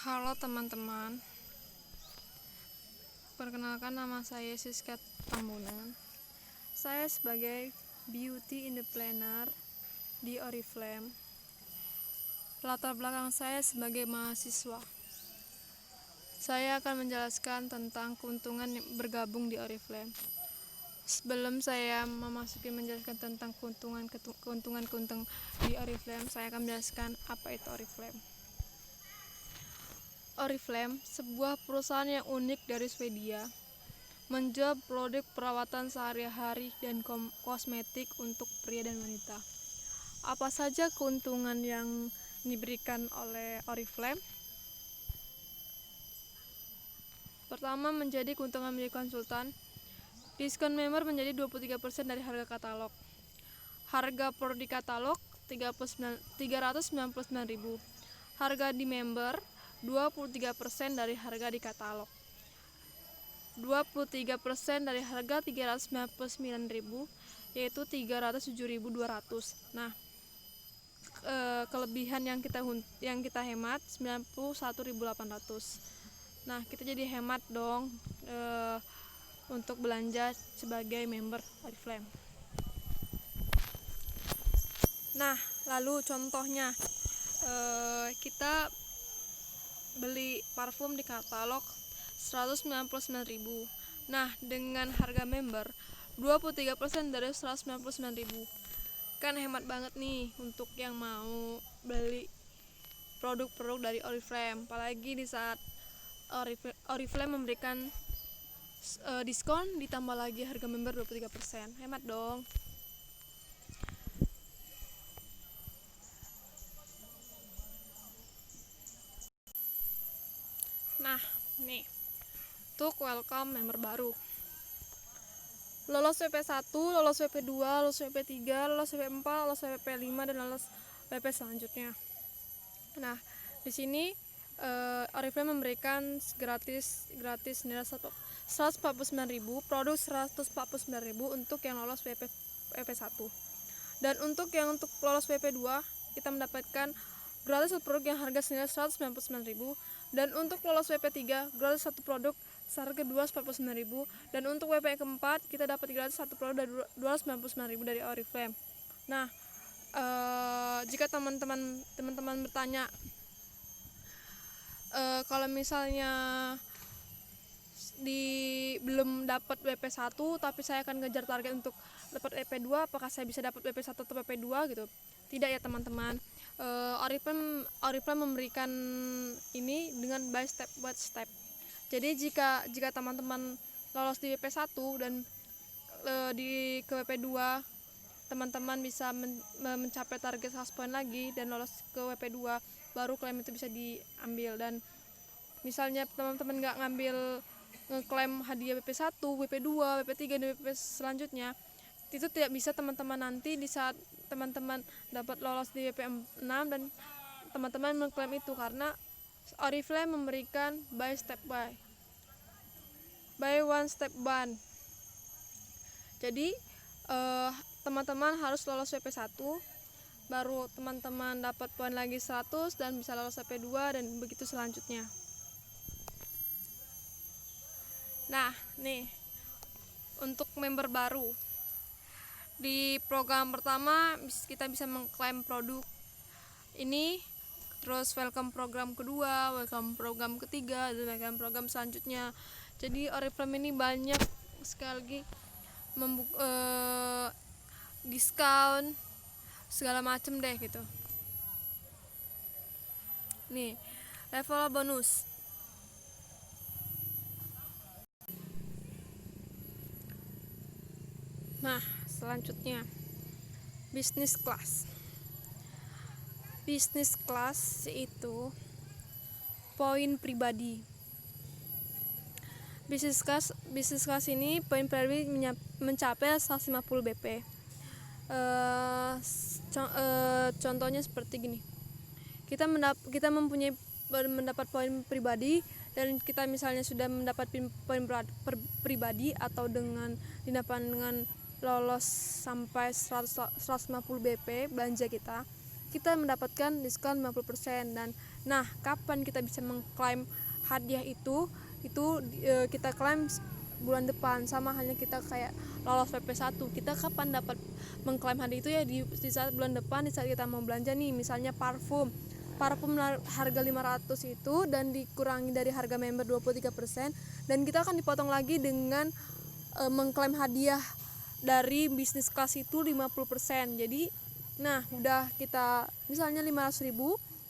Halo teman-teman, perkenalkan nama saya Siska Tambunan. Saya sebagai Beauty in the Planner di Oriflame. Latar belakang saya sebagai mahasiswa. Saya akan menjelaskan tentang keuntungan yang bergabung di Oriflame. Sebelum saya memasuki menjelaskan tentang keuntungan di Oriflame, saya akan menjelaskan apa itu Oriflame. Oriflame, sebuah perusahaan yang unik dari Swedia, menjual produk perawatan sehari-hari dan kosmetik untuk pria dan wanita. Apa saja keuntungan yang diberikan oleh Oriflame? Pertama, menjadi keuntungan menjadi konsultan. Diskon member menjadi 23% dari harga katalog. Harga produk di katalog 399.000. Harga di member 23% dari harga di katalog. 23% dari harga 399.000, yaitu 307.200. Nah, kelebihan yang kita hemat 91.800. Nah, kita jadi hemat dong untuk belanja sebagai member Oriflame. Nah, lalu contohnya kita beli parfum di katalog 199.000. Nah, dengan harga member 23% dari 199.000. Kan hemat banget nih untuk yang mau beli produk-produk dari Oriflame. Apalagi di saat Oriflame memberikan diskon ditambah lagi harga member 23%. Hemat dong. Nah, nih untuk welcome member baru. Lolos WP1, lolos WP2, lolos WP3, lolos WP4, lolos WP5 dan lolos WP selanjutnya. Nah, di sini Oriflame memberikan gratis nilai 149.000, produk 149.000 untuk yang lolos WP1. Dan untuk lolos WP2 kita mendapatkan gratis satu produk yang harga senilai 199.000, dan untuk lolos WP3 gratis satu produk seharga 249.000, dan untuk WP keempat kita dapat gratis satu produk dari 299.000 dari Oriflame. Nah, jika teman-teman bertanya kalau misalnya belum dapat WP1 tapi saya akan ngejar target untuk dapat WP2, apakah saya bisa dapat WP1 atau WP2 gitu? Tidak ya teman-teman. Oriflame memberikan ini dengan by step. Jadi jika teman-teman lolos di WP1 dan ke WP2, teman-teman bisa mencapai target 100 poin lagi dan lolos ke WP2, baru klaim itu bisa diambil. Dan misalnya teman-teman nggak ngeklaim hadiah WP1, WP2, WP3, dan WP selanjutnya, itu tidak bisa teman-teman nanti di saat teman-teman dapat lolos di WP6 dan teman-teman mengklaim itu, karena Oriflame memberikan by one step ban. Jadi teman-teman harus lolos WP1, baru teman-teman dapat poin lagi 100 dan bisa lolos WP2 dan begitu selanjutnya. Nah, nih untuk member baru di program pertama kita bisa mengklaim produk ini, terus welcome program kedua, welcome program ketiga, dan welcome program selanjutnya. Jadi Oriflame ini banyak sekali diskon segala macem deh gitu. Nih, level bonus. Nah, selanjutnya business class. Business class itu poin pribadi. Business class ini poin pribadi mencapai 150 BP. Contohnya seperti gini. Kita mendapat poin pribadi, dan kita misalnya sudah mendapat poin pribadi atau dengan lolos sampai 150 BP belanja kita mendapatkan diskon 50%, dan Nah, kapan kita bisa mengklaim hadiah itu kita klaim bulan depan. Sama halnya kita kayak lolos PP1, kita kapan dapat mengklaim hadiah itu ya di saat bulan depan, di saat kita mau belanja nih, misalnya parfum harga 500 itu dan dikurangi dari harga member 23%, dan kita akan dipotong lagi dengan mengklaim hadiah dari bisnis kelas itu 50%. Jadi nah udah kita misalnya 500.000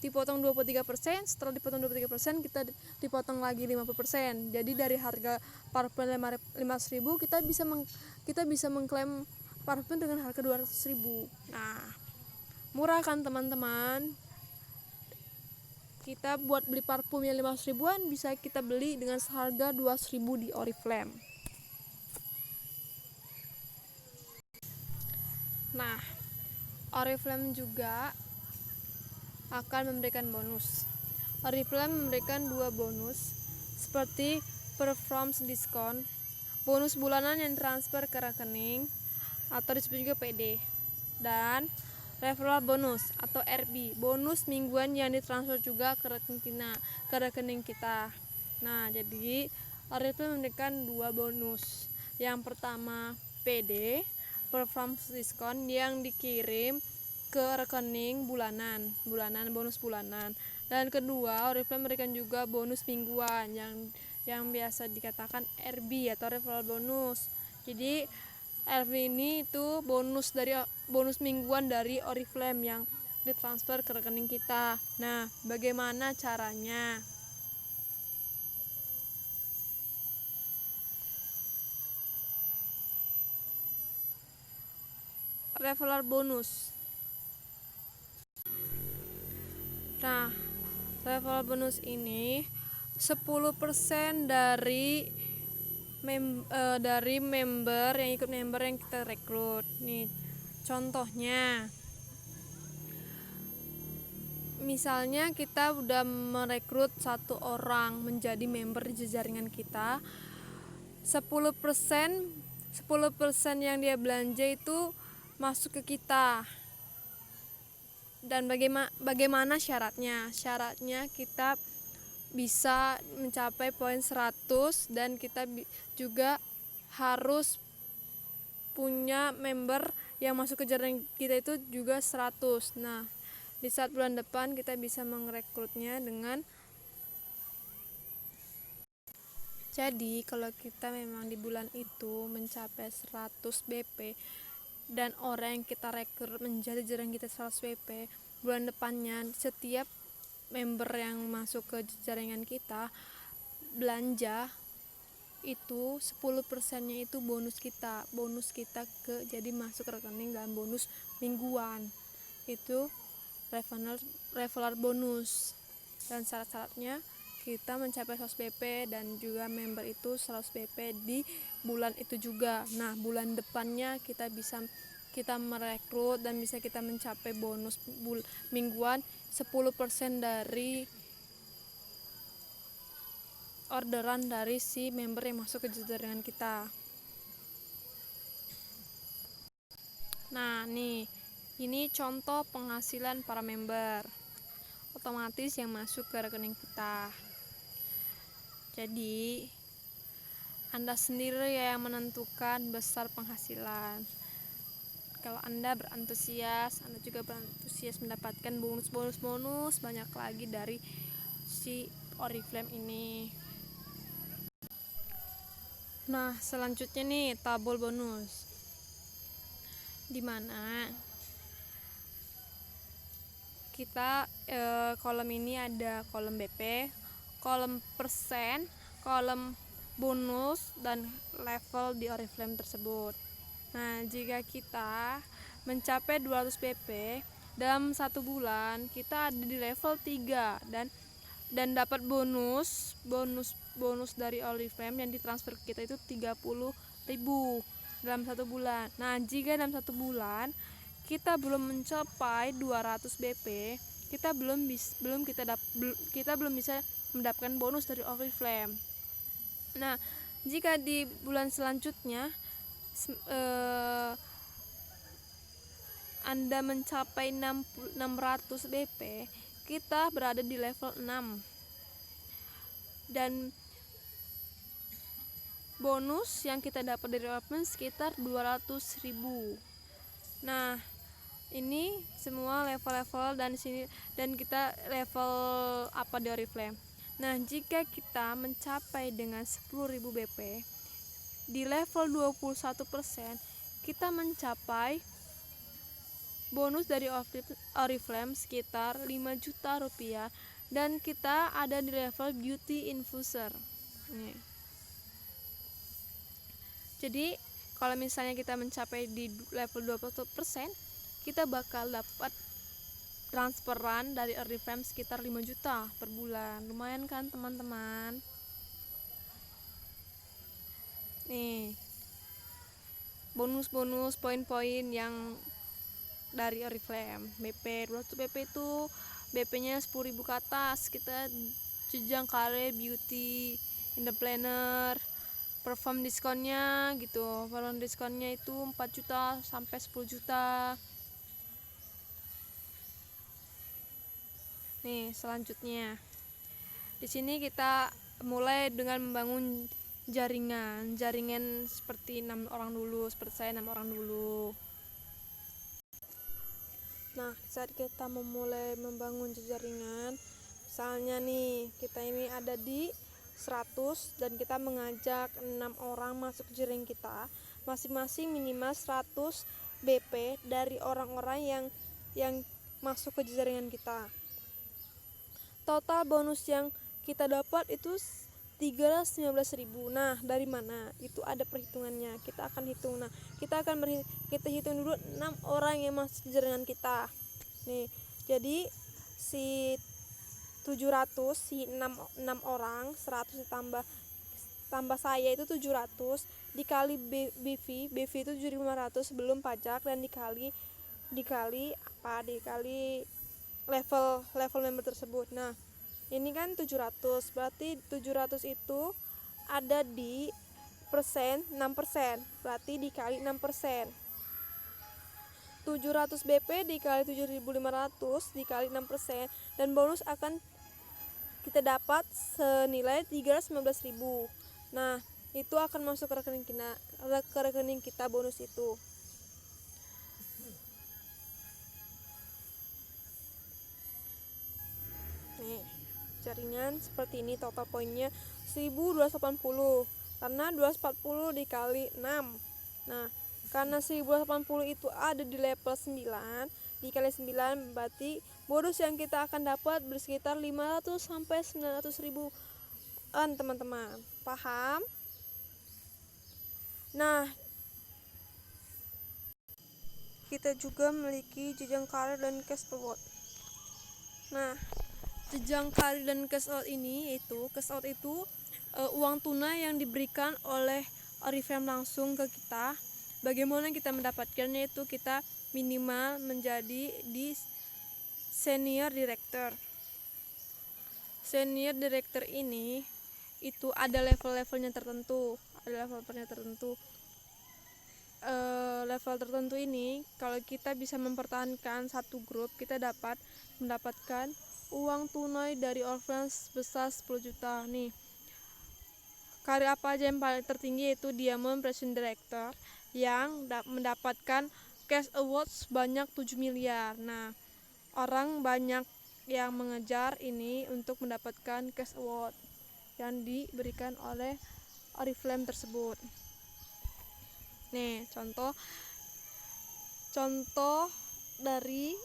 dipotong 23%, setelah dipotong 23% kita dipotong lagi 50%. Jadi dari harga parfum 500.000 kita bisa mengklaim parfum dengan harga 200.000. Nah, murah kan teman-teman? Kita buat beli parfum yang 500 ribuan bisa kita beli dengan seharga 200.000 di Oriflame. Nah, Oriflame juga akan memberikan bonus. Oriflame memberikan 2 bonus seperti performance discount, bonus bulanan yang transfer ke rekening atau disebut juga PD, dan referral bonus atau RB, bonus mingguan yang ditransfer juga ke rekening kita. Nah, jadi Oriflame memberikan 2 bonus. Yang pertama PD, performance discount, yang dikirim ke rekening bulanan bonus bulanan. Dan kedua, Oriflame memberikan juga bonus mingguan yang biasa dikatakan RB atau referral bonus. Jadi RB ini itu bonus mingguan dari Oriflame yang ditransfer ke rekening kita. Nah, bagaimana caranya? Referral bonus. Nah, referral bonus ini 10% dari member yang ikut member yang kita rekrut. Nih, contohnya misalnya kita udah merekrut 1 orang menjadi member di jaringan kita, 10% yang dia belanja itu masuk ke kita. Dan bagaimana syaratnya? Syaratnya kita bisa mencapai poin 100 dan kita juga harus punya member yang masuk ke jaringan kita itu juga 100. Nah, di saat bulan depan kita bisa merekrutnya dengan jadi kalau kita memang di bulan itu mencapai 100 BP dan orang yang kita rekrut menjadi jaringan kita 100 BP, bulan depannya setiap member yang masuk ke jaringan kita belanja itu 10%-nya itu bonus kita ke jadi masuk ke rekening dalam bonus mingguan. Itu referral bonus. Dan syarat-syaratnya kita mencapai 100 BP dan juga member itu 100 BP di bulan itu juga. Nah, bulan depannya kita merekrut dan bisa kita mencapai bonus mingguan 10% dari orderan dari si member yang masuk ke jaringan kita. Nah, nih, ini contoh penghasilan para member otomatis yang masuk ke rekening kita. Jadi, Anda sendiri yang menentukan besar penghasilan. Kalau Anda berantusias, Anda juga berantusias mendapatkan bonus banyak lagi dari si Oriflame ini. Nah, selanjutnya nih tabel bonus, dimana kita kolom ini ada kolom BP, kolom persen, kolom bonus, dan level di Oriflame tersebut. Nah, jika kita mencapai 200 BP dalam 1 bulan, kita ada di level 3 dan dapat bonus dari Oriflame yang ditransfer ke kita itu 30.000 dalam 1 bulan. Nah, jika dalam 1 bulan kita belum mencapai 200 BP, kita belum bisa mendapatkan bonus dari Oriflame. Nah, jika di bulan selanjutnya Anda mencapai 600 BP, kita berada di level 6 dan bonus yang kita dapat dari Oriflame sekitar 200.000. Nah, ini semua level-level dan sini, dan kita level apa di Oriflame. Nah, jika kita mencapai dengan 10.000 BP di level 21%, kita mencapai bonus dari Oriflame sekitar 5 juta rupiah, dan kita ada di level beauty infuser. Nih. Jadi kalau misalnya kita mencapai di level 21%, kita bakal dapat transferan dari Oriflame sekitar 5 juta per bulan. Lumayan kan teman-teman? Nih, bonus-bonus poin-poin yang dari Oriflame. BP 200 BP itu BP-nya 10.000 ke atas. Kita jenjang karir beauty in the planner, perform diskonnya gitu. Perform diskonnya itu 4 juta sampai 10 juta. Nih, selanjutnya. Di sini kita mulai dengan membangun jaringan seperti 6 orang dulu, seperti saya 6 orang dulu. Nah, saat kita memulai membangun jaringan, misalnya nih, kita ini ada di 100 dan kita mengajak 6 orang masuk jaring kita, masing-masing minimal 100 BP dari orang-orang yang masuk ke jaringan kita. Total bonus yang kita dapat itu 315.000. Nah, dari mana? Itu ada perhitungannya. Kita akan hitung. Nah, kita hitung dulu 6 orang yang masuk jaringan kita. Nih, jadi si 700, si 6 orang, 100 tambah saya itu 700 dikali BV itu 7.500 sebelum pajak, dan dikali level member tersebut. Nah, ini kan 700, berarti 700 itu ada di persen 6%, berarti dikali 6%. 700 BP dikali 7.500 dikali 6%, dan bonus akan kita dapat senilai 315.000. Nah, itu akan masuk ke rekening kita bonus itu. Nih, jaringan seperti ini, total poinnya 1280 karena 240 dikali 6. Nah, karena 1280 itu ada di level 9, dikali 9 berarti bonus yang kita akan dapat bersekitar 500 sampai 900 ribuan, teman-teman. Paham? Nah, kita juga memiliki jenjang karir dan cash award. Nah, jenjang karir dan cash out itu uang tunai yang diberikan oleh Oriflame langsung ke kita. Bagaimana kita mendapatkannya? Itu kita minimal menjadi di senior director. Senior director ini itu ada level-levelnya tertentu. Level tertentu ini, kalau kita bisa mempertahankan satu grup, kita dapat mendapatkan uang tunai dari Oriflame sebesar 10 juta. Nih, karir apa aja yang paling tertinggi? Yaitu Diamond President Director yang mendapatkan cash award sebanyak 7 miliar. Nah, orang banyak yang mengejar ini untuk mendapatkan cash award yang diberikan oleh Oriflame tersebut. Nih, contoh dari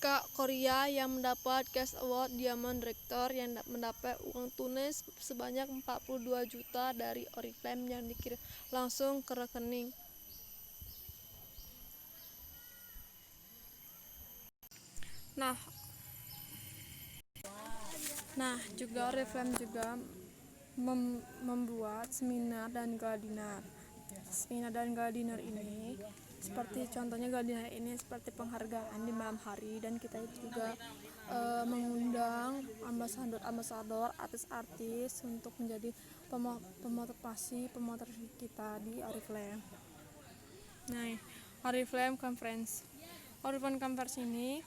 Kak Korea yang mendapat cash award Diamond Director yang mendapat uang tunai sebanyak 42 juta dari Oriflame yang dikirim langsung ke rekening. Nah, juga Oriflame juga membuat seminar dan galadinar. Seminar dan galadinar ini seperti contohnya galadinar ini seperti penghargaan di malam hari, dan kita juga mengundang ambasador artis-artis untuk menjadi pemotivasi kita di Oriflame. Nah, Oriflame Conference ini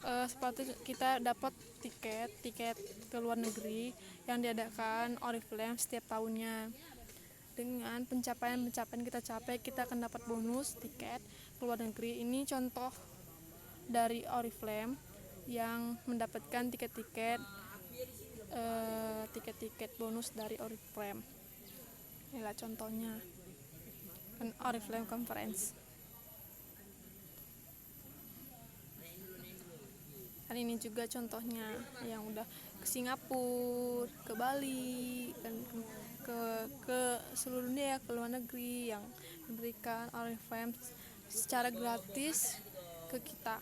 seperti kita dapat tiket ke luar negeri yang diadakan Oriflame setiap tahunnya. Dengan pencapaian kita capai, kita akan dapat bonus tiket ke luar negeri. Ini contoh dari Oriflame yang mendapatkan tiket-tiket bonus dari Oriflame. Inilah contohnya kan Oriflame Conference. Dan ini juga contohnya yang udah ke Singapura, ke Bali, dan ke seluruh dunia, ke luar negeri, yang diberikan Oriflame secara gratis ke kita.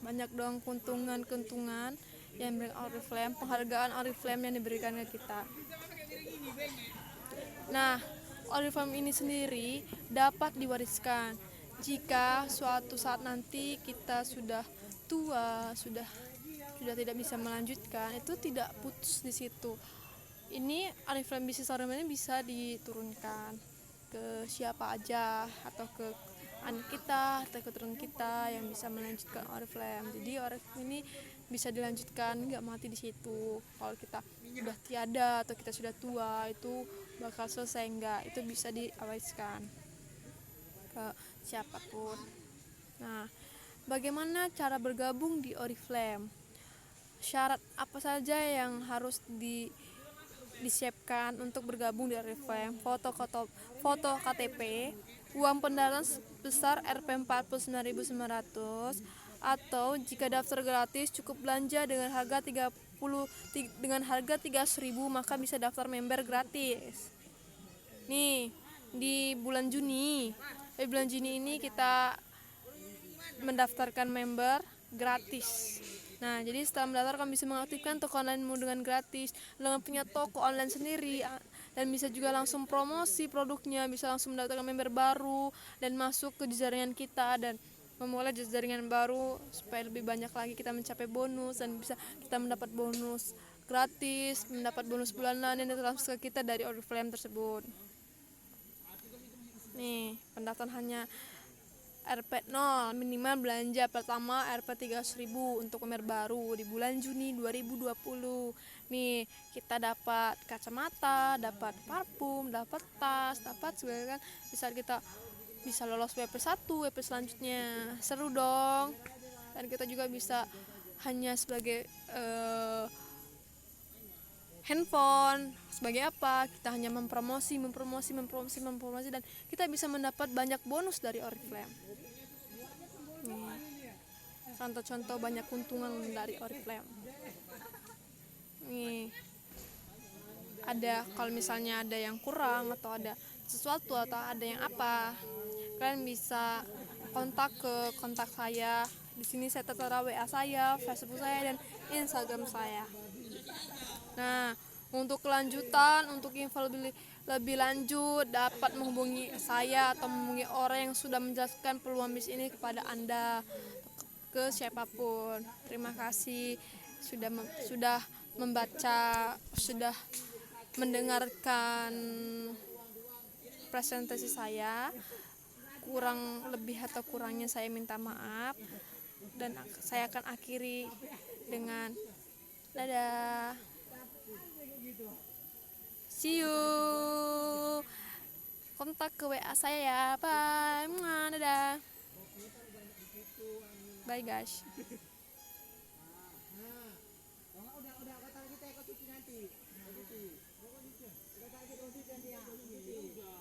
Banyak dong keuntungan yang diberikan Oriflame, penghargaan Oriflame yang diberikan ke kita. Nah, Oriflame ini sendiri dapat diwariskan jika suatu saat nanti kita sudah tua, sudah tidak bisa melanjutkan, itu tidak putus di situ. Ini Oriflame bisnis Oriflame ini bisa diturunkan ke siapa aja, atau ke anak kita atau keturunan kita yang bisa melanjutkan Oriflame. Jadi Oriflame ini bisa dilanjutkan, nggak mati di situ. Kalau kita sudah tiada atau kita sudah tua, itu bakal selesai enggak, itu bisa diwariskan ke siapapun. Nah, bagaimana cara bergabung di Oriflame? Syarat apa saja yang harus disiapkan untuk bergabung di Oriflame? Foto KTP, uang pendaftaran sebesar Rp49.900, atau jika daftar gratis cukup belanja dengan harga 13.000 maka bisa daftar member gratis. Nih, di bulan Juni ini kita mendaftarkan member gratis. Nah, jadi setelah mendaftar kalian bisa mengaktifkan toko onlinemu dengan gratis, dengan punya toko online sendiri, dan bisa juga langsung promosi produknya, bisa langsung mendaftarkan member baru dan masuk ke jaringan kita dan memulai jaringan baru supaya lebih banyak lagi kita mencapai bonus, dan bisa kita mendapat bonus gratis, mendapat bonus bulanan yang ditransfer ke kita dari Oriflame tersebut. Nih, pendaftaran hanya Rp0, minimal belanja pertama Rp300.000 untuk member baru di bulan Juni 2020. Nih, kita dapat kacamata, dapat parfum, dapat tas, dapat segala kan. Kita bisa lolos WP1, WP selanjutnya. Seru dong. Dan kita juga bisa hanya sebagai handphone, sebagai apa? Kita hanya mempromosi dan kita bisa mendapat banyak bonus dari Oriflame. Contoh-contoh banyak keuntungan dari Oriflame. Nih, ada kalau misalnya ada yang kurang atau ada sesuatu atau ada yang apa, kalian bisa kontak saya. Di sini saya tertera WA saya, Facebook saya, dan Instagram saya. Nah, untuk kelanjutan, untuk info lebih lanjut, dapat menghubungi saya atau menghubungi orang yang sudah menjelaskan peluang bisnis ini kepada Anda, ke siapapun. Terima kasih sudah membaca, sudah mendengarkan presentasi saya. Kurang lebih atau kurangnya saya minta maaf, dan saya akan akhiri dengan dadah. See you. Kontak ke WA saya ya. Bye. Dadah. Bye guys.